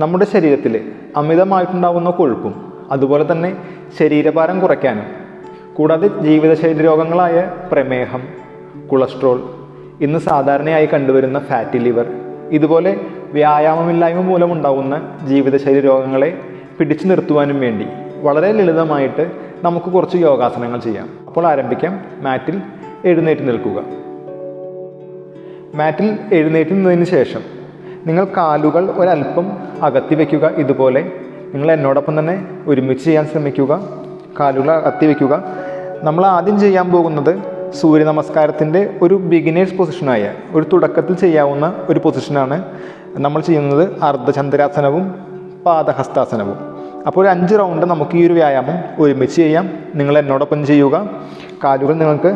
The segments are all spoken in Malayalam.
നമ്മുടെ ശരീരത്തിൽ അമിതമായിട്ടുണ്ടാകുന്ന കൊഴുപ്പും അതുപോലെ തന്നെ ശരീരഭാരം കുറയ്ക്കാനും കൂടാതെ ജീവിതശൈലി രോഗങ്ങളായ പ്രമേഹം, കൊളസ്ട്രോൾ, ഇന്ന് സാധാരണയായി കണ്ടുവരുന്ന ഫാറ്റി ലിവർ, ഇതുപോലെ വ്യായാമമില്ലായ്മ മൂലമുണ്ടാകുന്ന ജീവിതശൈലി രോഗങ്ങളെ പിടിച്ചു നിർത്തുവാനും വേണ്ടി വളരെ ലളിതമായിട്ട് നമുക്ക് കുറച്ച് യോഗാസനങ്ങൾ ചെയ്യാം. അപ്പോൾ ആരംഭിക്കാം. മാറ്റിൽ എഴുന്നേറ്റ് നിൽക്കുക. മാറ്റിൽ എഴുന്നേറ്റ് നിന്നതിന് ശേഷം നിങ്ങൾ കാലുകൾ ഒരല്പം അകത്തി വയ്ക്കുക. ഇതുപോലെ നിങ്ങൾ എന്നോടൊപ്പം തന്നെ ഒരുമിച്ച് ചെയ്യാൻ ശ്രമിക്കുക. കാലുകൾ അകത്തി വയ്ക്കുക. നമ്മൾ ആദ്യം ചെയ്യാൻ പോകുന്നത് സൂര്യ നമസ്കാരത്തിൻ്റെ ഒരു ബിഗിനേഴ്സ് പൊസിഷനായ ഒരു തുടക്കത്തിൽ ചെയ്യാവുന്ന ഒരു പൊസിഷനാണ്. നമ്മൾ ചെയ്യുന്നത് അർദ്ധചന്ദ്രാസനവും പാദഹസ്താസനവും. അപ്പോൾ ഒരു 5 റൗണ്ട് നമുക്ക് ഈ ഒരു വ്യായാമം ഒരുമിച്ച് ചെയ്യാം. നിങ്ങൾ എന്നോടൊപ്പം ചെയ്യുക. കാലുകൾ നിങ്ങൾക്ക്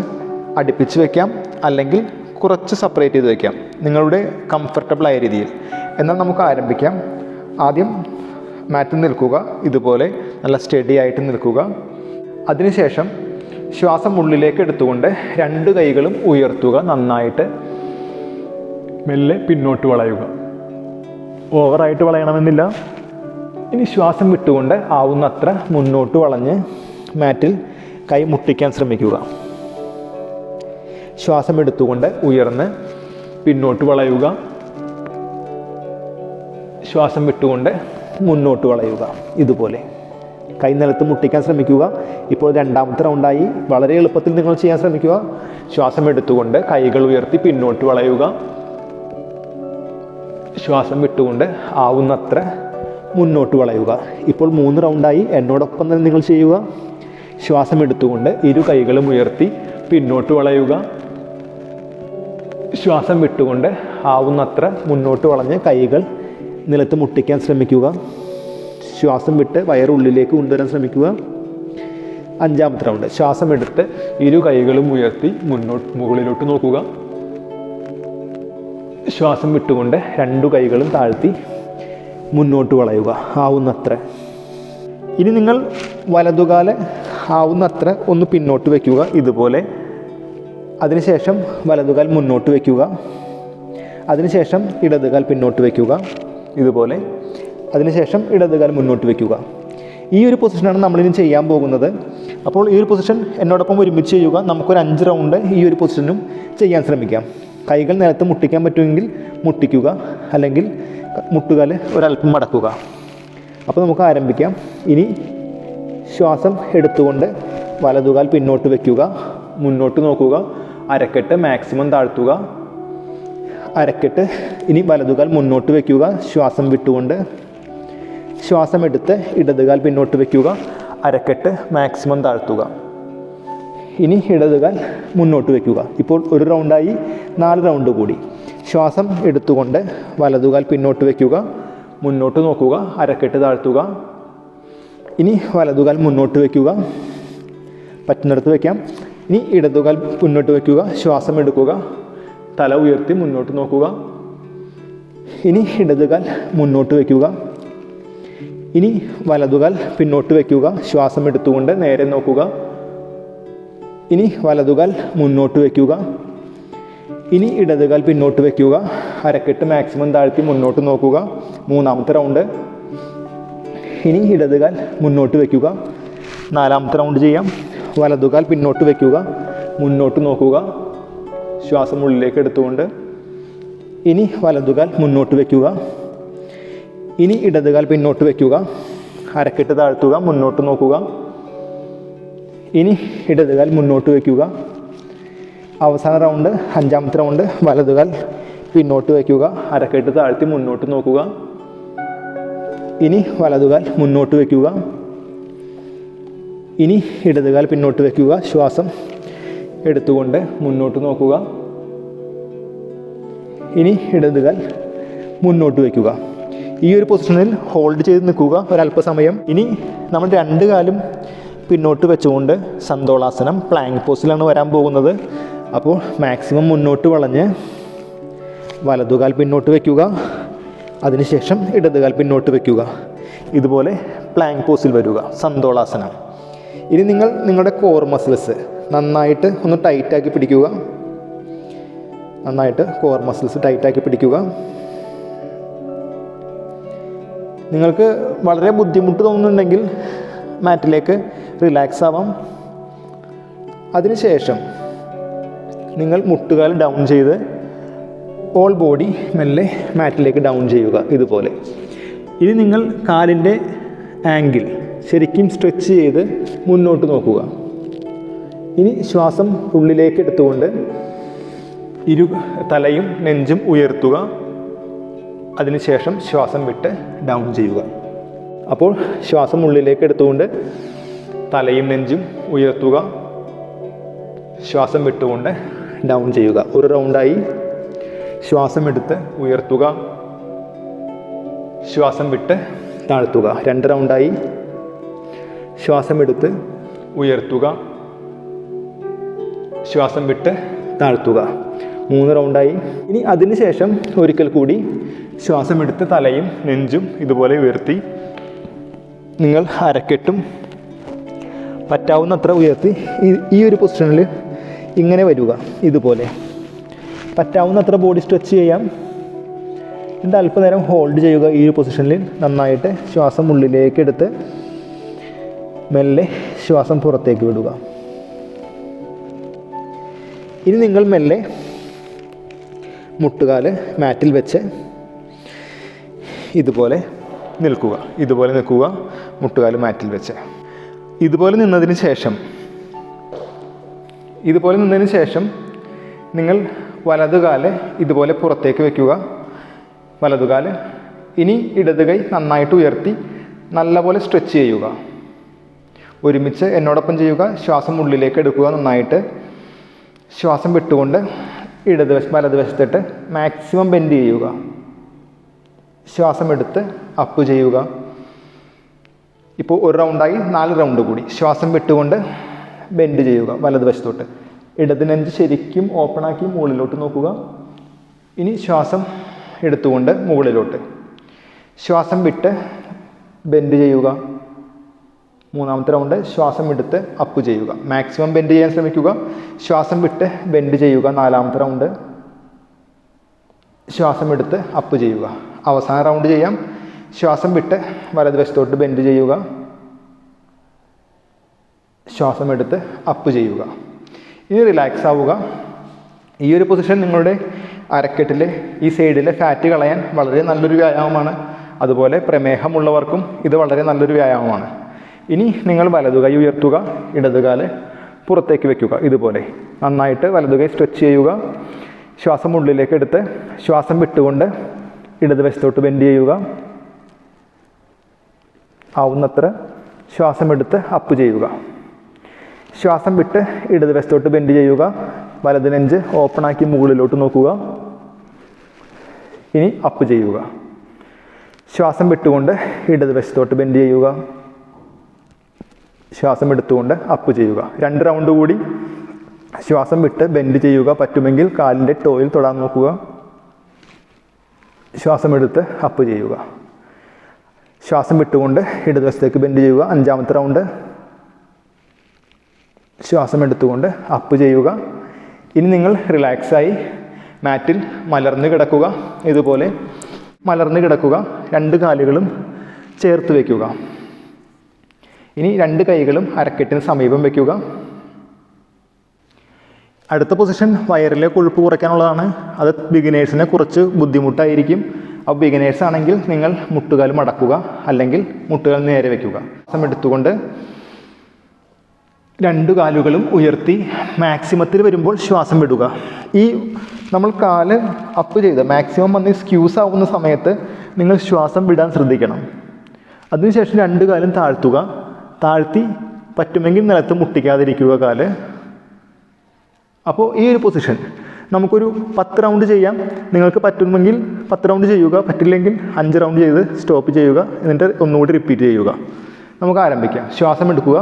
അടുപ്പിച്ച് വയ്ക്കാം, അല്ലെങ്കിൽ കുറച്ച് സെപ്പറേറ്റ് ചെയ്ത് വയ്ക്കാം, നിങ്ങളുടെ കംഫർട്ടബിളായ രീതിയിൽ. എന്നാൽ നമുക്ക് ആരംഭിക്കാം. ആദ്യം മാറ്റിൽ നിൽക്കുക. ഇതുപോലെ നല്ല സ്റ്റഡി ആയിട്ട് നിൽക്കുക. അതിനുശേഷം ശ്വാസം ഉള്ളിലേക്ക് എടുത്തുകൊണ്ട് 2 കൈകളും ഉയർത്തുക. നന്നായിട്ട് മെല്ലെ പിന്നോട്ട് വളയുക. ഓവറായിട്ട് വളയണമെന്നില്ല. ഇനി ശ്വാസം വിട്ടുകൊണ്ട് ആവുന്നത്ര മുന്നോട്ട് വളഞ്ഞ് മാറ്റിൽ കൈ മുട്ടിക്കാൻ ശ്രമിക്കുക. ശ്വാസം എടുത്തുകൊണ്ട് ഉയർന്ന് പിന്നോട്ട് വളയുക. ശ്വാസം വിട്ടുകൊണ്ട് മുന്നോട്ട് വളയുക. ഇതുപോലെ കൈ നിലത്ത് മുട്ടിക്കാൻ ശ്രമിക്കുക. ഇപ്പോൾ 2ാമത്തെ റൗണ്ടായി. വളരെ എളുപ്പത്തിൽ നിങ്ങൾ ചെയ്യാൻ ശ്രമിക്കുക. ശ്വാസം എടുത്തുകൊണ്ട് കൈകൾ ഉയർത്തി പിന്നോട്ട് വളയുക. ശ്വാസം വിട്ടുകൊണ്ട് ആവുന്നത്ര മുന്നോട്ട് വളയുക. ഇപ്പോൾ 3 റൗണ്ടായി. എന്നോടൊപ്പം തന്നെ നിങ്ങൾ ചെയ്യുക. ശ്വാസം എടുത്തുകൊണ്ട് 2 കൈകളും ഉയർത്തി പിന്നോട്ട് വളയുക. ശ്വാസം വിട്ടുകൊണ്ട് ആവുന്നത്ര മുന്നോട്ട് വളഞ്ഞ് കൈകൾ നിലത്ത് മുട്ടിക്കാൻ ശ്രമിക്കുക. ശ്വാസം വിട്ട് വയറുള്ളിലേക്ക് കൊണ്ടുവരാൻ ശ്രമിക്കുക. 5ാമത്തെ റൗണ്ട്. ശ്വാസം എടുത്ത് 2 കൈകളും ഉയർത്തി മുകളിലോട്ട് നോക്കുക. ശ്വാസം വിട്ടുകൊണ്ട് 2 കൈകളും താഴ്ത്തി മുന്നോട്ട് വളയുക ആവുന്നത്ര. ഇനി നിങ്ങൾ വലതുകാല് ആവുന്നത്ര ഒന്ന് പിന്നോട്ട് വയ്ക്കുക. ഇതുപോലെ. അതിനുശേഷം വലതുകാൽ മുന്നോട്ട് വയ്ക്കുക. അതിനുശേഷം ഇടതുകാൽ പിന്നോട്ട് വയ്ക്കുക. ഇതുപോലെ. അതിനുശേഷം ഇടതുകാൽ മുന്നോട്ട് വയ്ക്കുക. ഈ ഒരു പൊസിഷനാണ് നമ്മളിനി ചെയ്യാൻ പോകുന്നത്. അപ്പോൾ ഈ ഒരു പൊസിഷൻ എന്നോടൊപ്പം ഒരുമിച്ച് ചെയ്യുക. നമുക്കൊരു 5 റൗണ്ട് ഈ ഒരു പൊസിഷനും ചെയ്യാൻ ശ്രമിക്കാം. കൈകൾ നിലത്ത് മുട്ടിക്കാൻ പറ്റുമെങ്കിൽ മുട്ടിക്കുക, അല്ലെങ്കിൽ മുട്ടുകാൽ ഒരല്പം മടക്കുക. അപ്പോൾ നമുക്ക് ആരംഭിക്കാം. ഇനി ശ്വാസം എടുത്തുകൊണ്ട് വലതുകാൽ പിന്നോട്ട് വയ്ക്കുക. മുന്നോട്ട് നോക്കുക. അരക്കെട്ട് മാക്സിമം താഴ്ത്തുക. അരക്കെട്ട്. ഇനി വലതുകാൽ മുന്നോട്ട് വയ്ക്കുക. ശ്വാസം വിട്ടുകൊണ്ട് ശ്വാസം എടുത്ത് ഇടതുകാൽ പിന്നോട്ട് വയ്ക്കുക. അരക്കെട്ട് മാക്സിമം താഴ്ത്തുക. ഇനി ഇടതുകാൽ മുന്നോട്ട് വയ്ക്കുക. ഇപ്പോൾ 1 റൗണ്ടായി. 4 റൗണ്ട് കൂടി. ശ്വാസം എടുത്തുകൊണ്ട് വലതുകാൽ പിന്നോട്ട് വയ്ക്കുക. മുന്നോട്ട് നോക്കുക. അരക്കെട്ട് താഴ്ത്തുക. ഇനി വലതുകാൽ മുന്നോട്ട് വയ്ക്കുക. പറ്റുന്നിടത്ത് വയ്ക്കാം. ഇനി ഇടതുകാൽ മുന്നോട്ട് വയ്ക്കുക. ശ്വാസം എടുക്കുക. തല ഉയർത്തി മുന്നോട്ട് നോക്കുക. ഇനി ഇടതുകാൽ മുന്നോട്ട് വയ്ക്കുക. ഇനി വലതുകാൽ പിന്നോട്ട് വയ്ക്കുക. ശ്വാസം എടുത്തുകൊണ്ട് നേരെ നോക്കുക. ഇനി വലതുകാൽ മുന്നോട്ട് വയ്ക്കുക. ഇനി ഇടതുകാൽ പിന്നോട്ട് വയ്ക്കുക. അരക്കെട്ട് മാക്സിമം താഴ്ത്തി മുന്നോട്ട് നോക്കുക. 3ാമത്തെ റൗണ്ട്. ഇനി ഇടതുകാൽ മുന്നോട്ട് വയ്ക്കുക. 4ാമത്തെ റൗണ്ട് ചെയ്യാം. വലതുകാൽ പിന്നോട്ട് വയ്ക്കുക. മുന്നോട്ട് നോക്കുക. ശ്വാസം ഉള്ളിലേക്ക് എടുത്തുകൊണ്ട്. ഇനി വലതുകാൽ മുന്നോട്ട് വയ്ക്കുക. ഇനി ഇടതുകാൽ പിന്നോട്ട് വയ്ക്കുക. അരക്കെട്ട് താഴ്ത്തുക. മുന്നോട്ട് നോക്കുക. ഇനി ഇടതുകാൽ മുന്നോട്ട് വയ്ക്കുക. അവസാന റൗണ്ട് 5ാമത്തെ റൗണ്ട്. വലതുകാൽ പിന്നോട്ട് വയ്ക്കുക. അരക്കെട്ട് താഴ്ത്തി മുന്നോട്ട് നോക്കുക. ഇനി വലതുകാൽ മുന്നോട്ട് വയ്ക്കുക. ഇനി ഇടതുകാൽ പിന്നോട്ട് വയ്ക്കുക. ശ്വാസം എടുത്തുകൊണ്ട് മുന്നോട്ട് നോക്കുക. ഇനി ഇടതുകാൽ മുന്നോട്ട് വയ്ക്കുക. ഈ ഒരു പൊസിഷനിൽ ഹോൾഡ് ചെയ്ത് നിൽക്കുക ഒരല്പസമയം. ഇനി നമ്മൾ 2 കാലും പിന്നോട്ട് വെച്ചുകൊണ്ട് സന്തോളാസനം പ്ലാങ്ക് പോസിലാണ് വരാൻ പോകുന്നത്. അപ്പോൾ മാക്സിമം മുന്നോട്ട് വളഞ്ഞ് വലതുകാൽ പിന്നോട്ട് വയ്ക്കുക. അതിനുശേഷം ഇടതുകാൽ പിന്നോട്ട് വയ്ക്കുക. ഇതുപോലെ പ്ലാങ്ക് പോസിൽ വരിക, സന്തോളാസനം. ഇനി നിങ്ങൾ നിങ്ങളുടെ കോർ മസിൽസ് നന്നായിട്ട് ഒന്ന് ടൈറ്റാക്കി പിടിക്കുക. നന്നായിട്ട് കോർ മസിൽസ് ടൈറ്റാക്കി പിടിക്കുക. നിങ്ങൾക്ക് വളരെ ബുദ്ധിമുട്ട് തോന്നുന്നുണ്ടെങ്കിൽ മാറ്റിലേക്ക് റിലാക്സ് ആവാം. അതിനുശേഷം നിങ്ങൾ മുട്ടുകാൽ ഡൗൺ ചെയ്ത് ഓൾ ബോഡി മെല്ലെ മാറ്റിലേക്ക് ഡൗൺ ചെയ്യുക ഇതുപോലെ. ഇനി നിങ്ങൾ കാലിൻ്റെ ആംഗിൾ ശരിക്കും സ്ട്രെച്ച് ചെയ്ത് മുന്നോട്ട് നോക്കുക. ഇനി ശ്വാസം ഉള്ളിലേക്ക് എടുത്തുകൊണ്ട് തലയും നെഞ്ചും ഉയർത്തുക. അതിനുശേഷം ശ്വാസം വിട്ട് ഡൗൺ ചെയ്യുക. അപ്പോൾ ശ്വാസം ഉള്ളിലേക്ക് എടുത്തുകൊണ്ട് തലയും നെഞ്ചും ഉയർത്തുക, ശ്വാസം വിട്ടുകൊണ്ട് ഡൗൺ ചെയ്യുക. ഒരു റൗണ്ടായി. ശ്വാസം എടുത്ത് ഉയർത്തുക, ശ്വാസം വിട്ട് താഴ്ത്തുക. 2 റൗണ്ടായി. ശ്വാസം എടുത്ത് ഉയർത്തുക, ശ്വാസം വിട്ട് താഴ്ത്തുക. 3 റൗണ്ടായി. ഇനി അതിനുശേഷം ഒരിക്കൽ കൂടി ശ്വാസം എടുത്ത് തലയും നെഞ്ചും ഇതുപോലെ ഉയർത്തി നിങ്ങൾ അരക്കെട്ടും പറ്റാവുന്നത്ര ഉയർത്തി ഈ ഒരു പൊസിഷനിൽ ഇങ്ങനെ വരിക. ഇതുപോലെ പറ്റാവുന്നത്ര ബോഡി സ്ട്രെച്ച് ചെയ്യാം. എന്നിട്ട് അല്പനേരം ഹോൾഡ് ചെയ്യുക. ഈ ഒരു പൊസിഷനിൽ നന്നായിട്ട് ശ്വാസം ഉള്ളിലേക്ക് എടുത്ത് മെല്ലെ ശ്വാസം പുറത്തേക്ക് വിടുക. ഇനി നിങ്ങൾ മെല്ലെ മുട്ടുകാല് മാറ്റിൽ വെച്ച് ഇതുപോലെ നിൽക്കുക. മുട്ടുകാല് മാറ്റിൽ വെച്ച് ഇതുപോലെ നിന്നതിന് ശേഷം നിങ്ങൾ വലതുകാല് ഇതുപോലെ പുറത്തേക്ക് വയ്ക്കുക. വലതുകാല്. ഇനി ഇടത് കൈ നന്നായിട്ട് ഉയർത്തി നല്ലപോലെ സ്ട്രെച്ച് ചെയ്യുക. ഒരുമിച്ച് എന്നോടൊപ്പം ചെയ്യുക. ശ്വാസം ഉള്ളിലേക്ക് എടുക്കുക നന്നായിട്ട്. ശ്വാസം വിട്ടുകൊണ്ട് വലതുവശത്തിട്ട് മാക്സിമം ബെൻഡ് ചെയ്യുക. ശ്വാസം എടുത്ത് അപ്പ് ചെയ്യുക. ഇപ്പോൾ 1 റൗണ്ടായി. 4 റൗണ്ട് കൂടി. ശ്വാസം വിട്ടുകൊണ്ട് ബെൻഡ് ചെയ്യുക വലതുവശത്തോട്ട്. ഇടത് നെഞ്ച് ശരിക്കും ഓപ്പണാക്കി മുകളിലോട്ട് നോക്കുക. ഇനി ശ്വാസം എടുത്തുകൊണ്ട് മുകളിലോട്ട്. ശ്വാസം വിട്ട് ബെൻഡ് ചെയ്യുക. 3ാമത്തെ റൗണ്ട്. ശ്വാസം എടുത്ത് അപ്പ് ചെയ്യുക. മാക്സിമം ബെൻഡ് ചെയ്യാൻ ശ്രമിക്കുക. ശ്വാസം വിട്ട് ബെൻഡ് ചെയ്യുക. 4ാമത്തെ റൗണ്ട്. ശ്വാസം എടുത്ത് അപ്പ് ചെയ്യുക. അവസാന റൗണ്ട് ചെയ്യാം. ശ്വാസം വിട്ട് വലതുവശത്തോട്ട് ബെൻഡ് ചെയ്യുക. ശ്വാസം എടുത്ത് അപ്പ് ചെയ്യുക. ഇനി റിലാക്സ് ആവുക. ഈ ഒരു പൊസിഷൻ നിങ്ങളുടെ അരക്കെട്ടിലെ ഈ സൈഡിലെ ഫാറ്റ് കളയാൻ വളരെ നല്ലൊരു വ്യായാമമാണ്. അതുപോലെ പ്രമേഹമുള്ളവർക്കും ഇത് വളരെ നല്ലൊരു വ്യായാമമാണ്. ഇനി നിങ്ങൾ വലതുകൈ ഉയർത്തുക, ഇടതുകാല് പുറത്തേക്ക് വയ്ക്കുക. ഇതുപോലെ നന്നായിട്ട് വലതുകൈ സ്ട്രെച്ച് ചെയ്യുക. ശ്വാസം ഉള്ളിലേക്ക് എടുത്ത് ശ്വാസം വിട്ടുകൊണ്ട് ഇടതുവശത്തോട്ട് ബെൻഡ് ചെയ്യുക. ആവുന്നത്ര ശ്വാസം എടുത്ത് അപ്പ് ചെയ്യുക. ശ്വാസം വിട്ട് ഇടതുവശത്തോട്ട് ബെൻഡ് ചെയ്യുക. വലത് നെഞ്ച് ഓപ്പണാക്കി മുകളിലോട്ട് നോക്കുക. ഇനി അപ്പ് ചെയ്യുക. ശ്വാസം വിട്ടുകൊണ്ട് ഇടതുവശത്തോട്ട് ബെൻഡ് ചെയ്യുക. ശ്വാസം എടുത്തുകൊണ്ട് അപ്പ് ചെയ്യുക. 2 റൗണ്ട് കൂടി. ശ്വാസം വിട്ട് ബെൻഡ് ചെയ്യുക. പറ്റുമെങ്കിൽ കാലിൻ്റെ ടോയിൽ തൊടാൻ നോക്കുക. ശ്വാസം എടുത്ത് അപ്പ് ചെയ്യുക. ശ്വാസം വിട്ടുകൊണ്ട് ഇടതുവശത്തേക്ക് ബെൻഡ് ചെയ്യുക. 5ാമത്തെ റൗണ്ട്. ശ്വാസം എടുത്തുകൊണ്ട് അപ്പ് ചെയ്യുക. ഇനി നിങ്ങൾ റിലാക്സായി മാറ്റിൽ മലർന്ന് കിടക്കുക. ഇതുപോലെ മലർന്ന് കിടക്കുക. 2 കാലുകളും ചേർത്ത് വയ്ക്കുക. ഇനി 2 കൈകളും അരക്കെട്ടിന് സമീപം വയ്ക്കുക. അടുത്ത പൊസിഷൻ വയറിലെ കൊഴുപ്പ് കുറയ്ക്കാനുള്ളതാണ്. അത് ബിഗിനേഴ്സിനെ കുറച്ച് ബുദ്ധിമുട്ടായിരിക്കും. അപ്പോൾ ബിഗിനേഴ്സ് ആണെങ്കിൽ നിങ്ങൾ മുട്ടുകാൽ മടക്കുക, അല്ലെങ്കിൽ മുട്ടുകാൽ നേരെ വയ്ക്കുക. ശ്വാസം എടുത്തുകൊണ്ട് 2 കാലുകളും ഉയർത്തി മാക്സിമത്തിൽ വരുമ്പോൾ ശ്വാസം വിടുക. ഈ നമ്മൾ കാല് അപ്പ് ചെയ്ത് മാക്സിമം വന്ന് സ്ക്യൂസ് ആവുന്ന സമയത്ത് നിങ്ങൾ ശ്വാസം വിടാൻ ശ്രദ്ധിക്കണം. അതിനുശേഷം 2 കാലും താഴ്ത്തുക. താഴ്ത്തി പറ്റുമെങ്കിൽ നിലത്ത് മുട്ടിക്കാതിരിക്കുക കാല്. അപ്പോൾ ഈ ഒരു പൊസിഷൻ നമുക്കൊരു 10 റൗണ്ട് ചെയ്യാം. നിങ്ങൾക്ക് പറ്റുമെങ്കിൽ 10 റൗണ്ട് ചെയ്യുക. പറ്റില്ലെങ്കിൽ 5 റൗണ്ട് ചെയ്ത് സ്റ്റോപ്പ് ചെയ്യുക. എന്നിട്ട് ഒന്നുകൂടി റിപ്പീറ്റ് ചെയ്യുക. നമുക്ക് ആരംഭിക്കാം. ശ്വാസം എടുക്കുക.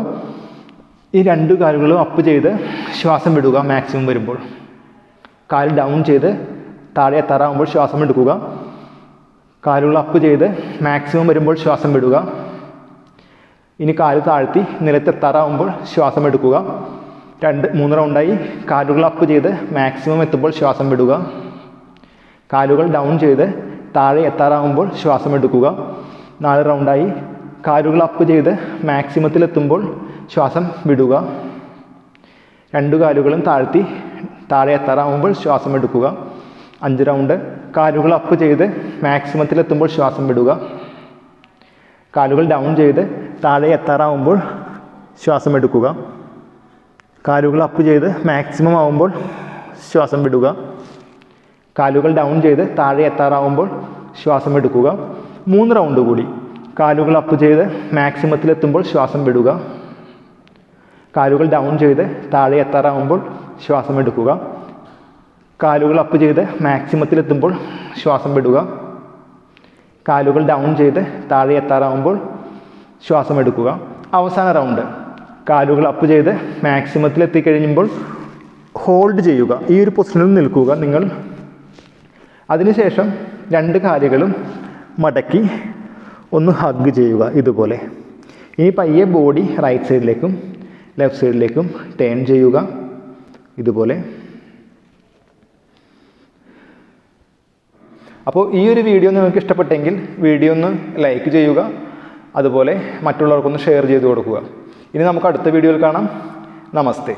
ഈ 2 കാലുകളും അപ്പ് ചെയ്ത് ശ്വാസം വിടുക. മാക്സിമം വരുമ്പോൾ കാല് ഡൗൺ ചെയ്ത് താഴെ എത്താറാകുമ്പോൾ ശ്വാസം എടുക്കുക. കാലുകൾ അപ്പ് ചെയ്ത് മാക്സിമം വരുമ്പോൾ ശ്വാസം വിടുക. ഇനി കാല് താഴ്ത്തി നിലത്തെത്താറാകുമ്പോൾ ശ്വാസം എടുക്കുക. 2-3 റൗണ്ടായി. കാലുകൾ അപ്പ് ചെയ്ത് മാക്സിമം എത്തുമ്പോൾ ശ്വാസം വിടുക. കാലുകൾ ഡൗൺ ചെയ്ത് താഴെ എത്താറാകുമ്പോൾ ശ്വാസം എടുക്കുക. 4 റൗണ്ടായി. കാലുകൾ അപ്പ് ചെയ്ത് മാക്സിമത്തിലെത്തുമ്പോൾ ശ്വാസം വിടുക. 2 കാലുകളും താഴ്ത്തി താഴെ എത്താറാവുമ്പോൾ ശ്വാസം എടുക്കുക. 5 റൗണ്ട്. കാലുകൾ അപ്പ് ചെയ്ത് മാക്സിമത്തിലെത്തുമ്പോൾ ശ്വാസം വിടുക. കാലുകൾ ഡൗൺ ചെയ്ത് താഴെ എത്താറാവുമ്പോൾ ശ്വാസം എടുക്കുക. കാലുകൾ അപ്പ് ചെയ്ത് മാക്സിമം ആവുമ്പോൾ ശ്വാസം വിടുക. കാലുകൾ ഡൗൺ ചെയ്ത് താഴെ എത്താറാവുമ്പോൾ ശ്വാസം എടുക്കുക. 3 റൗണ്ട് കൂടി. കാലുകൾ അപ്പ് ചെയ്ത് മാക്സിമത്തിലെത്തുമ്പോൾ ശ്വാസം വിടുക. കാലുകൾ ഡൗൺ ചെയ്ത് താഴെ എത്താറാവുമ്പോൾ ശ്വാസം എടുക്കുക. കാലുകൾ അപ്പ് ചെയ്ത് മാക്സിമത്തിലെത്തുമ്പോൾ ശ്വാസം വിടുക. കാലുകൾ ഡൗൺ ചെയ്ത് താഴെ എത്താറാവുമ്പോൾ ശ്വാസം എടുക്കുക. അവസാന റൗണ്ട്. കാലുകൾ അപ്പ് ചെയ്ത് മാക്സിമത്തിലെത്തിക്കഴിയുമ്പോൾ ഹോൾഡ് ചെയ്യുക. ഈ ഒരു പൊസിഷനിൽ നിൽക്കുക നിങ്ങൾ. അതിനുശേഷം 2 കാലുകളും മടക്കി ഒന്ന് ഹഗ് ചെയ്യുക ഇതുപോലെ. ഇനി പയ്യെ ബോഡി റൈറ്റ് സൈഡിലേക്കും ലെഫ്റ്റ് സൈഡിലേക്കും ടേൺ ചെയ്യുക ഇതുപോലെ. അപ്പോൾ ഈ ഒരു വീഡിയോ നിങ്ങൾക്ക് ഇഷ്ടപ്പെട്ടെങ്കിൽ വീഡിയോ ഒന്ന് ലൈക്ക് ചെയ്യുക. അതുപോലെ മറ്റുള്ളവർക്കൊന്ന് ഷെയർ ചെയ്ത് കൊടുക്കുക. ഇനി നമുക്ക് അടുത്ത വീഡിയോയിൽ കാണാം. നമസ്തേ.